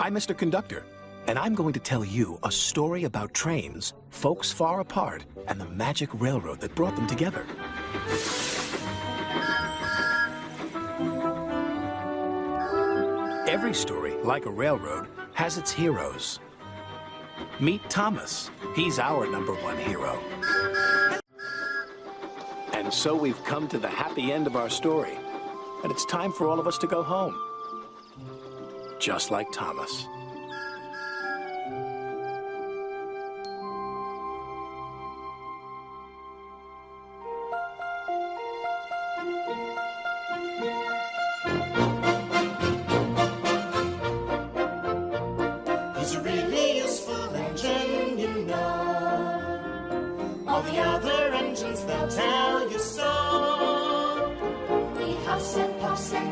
I'm Mr. Conductor, and I'm going to tell you a story about trains, folks far apart, and the magic railroad that brought them together. Every story, like a railroad, has its heroes. Meet Thomas. He's our #1 hero. And so we've come to the happy end of our story, and it's time for all of us to go home. Just like Thomas. He's a really useful engine, you know. All the other engines, they'll tell you so. He huffs and puffs and